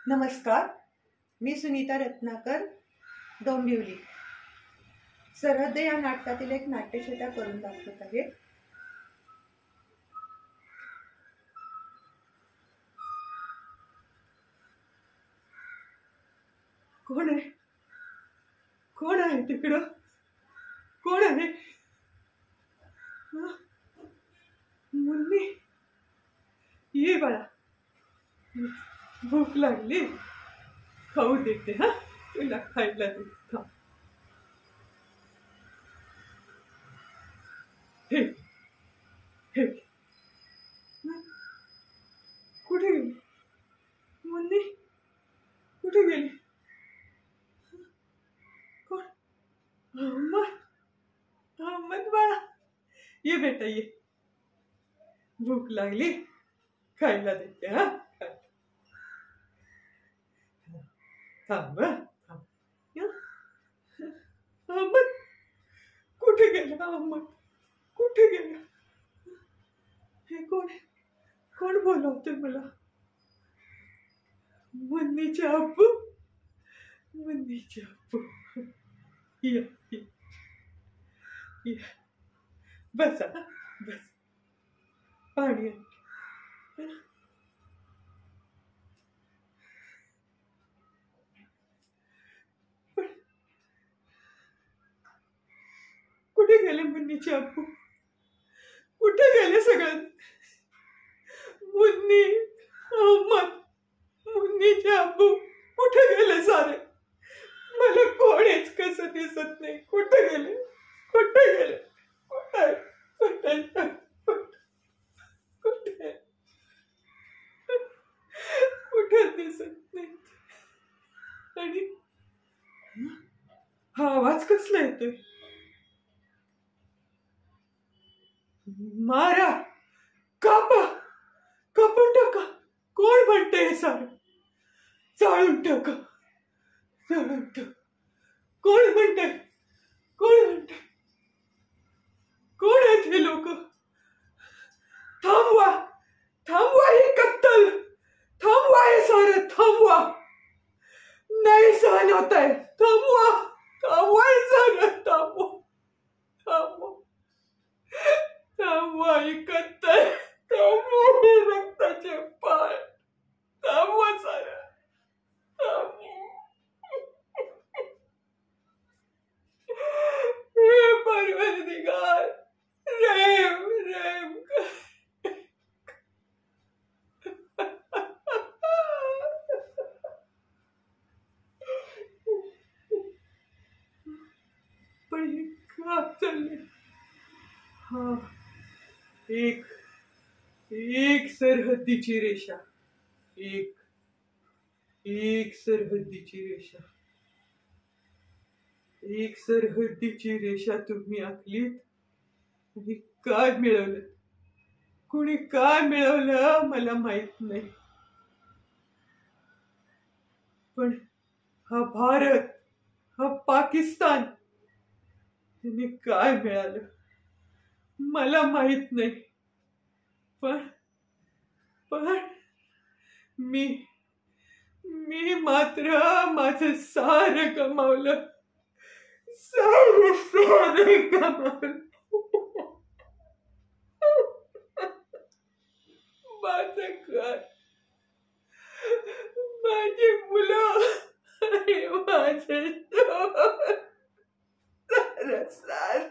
नमस्कार. मी सुनीता रत्नाकर, डोंबिवली. सरहद्द या नाटकातील एक नाट्यछटा करून दाखवत आहे. कोण आहे? कोण आहे तिकडं? कोण आहे? मुन्नी, ये बाळा. भूक लागली, खाऊ देते. हा, तुला खायला देते. हे हे कुठे गेली मुन्नी? कुठे गेली? कोण? अहमद. अहमद बाळा, ये बेटा ये. भूक लागली, खायला देते. हा, थांब. अहमद कुठे गेला? अहमद कुठे गेला? हे कोण? कोण बोलवते मला? मुन्नीचे अप्पू. मुन्नीचे अप्पू. ये ये ये. बसा बस. पाणी आण. कुठे गेले मुन्नीचे अप्पू? कुठे गेले सगळे? मुन्नी, अहमद, मुन्नीचे अप्पू कुठे गेले सारे? मला कोणीच कसं दिसत नाही. कुठे गेले? कुठे गेले? कुठे कुठे कुठे कुठे दिसत नाही. आणि हा आवाज कसला येतोय? मारा, कापा, कापून टाका. कोण म्हणते हे सारं? जाळून टाका, जाळून टाका. कोण म्हणते? कोण म्हणते? कोण आहेत हे लोक? थांबवा, थांबवा ही कत्तल. थांबवा हे सारं. थांबवा. नाही सहन होत आहे. थांबवा, थांबवा हे सारं. थांबवा, थांबवा, थांबवा ही कत्तल. थांबवा हे रक्ताचे पाय. थांबवा सारं. थांबवा. हे परवरदिगार, रेम रेम कर. पण हे का चालले? हा, एक एक सरहद्दीची रेषा. एक एक सरहद्दीची रेषा. एक सरहद्दीची रेषा तुम्ही आखलीत आणि काय मिळवलं? कोणी काय मिळवलं मला माहित नाही. पण हा भारत, हा पाकिस्तान, त्यांनी काय मिळालं मला माहित नाही. पण पण मी मी मात्र माझं सारं गमावलं. सारं सारं गमावलं. माझं घर, माझी मुलं आणि माझे सारं सारं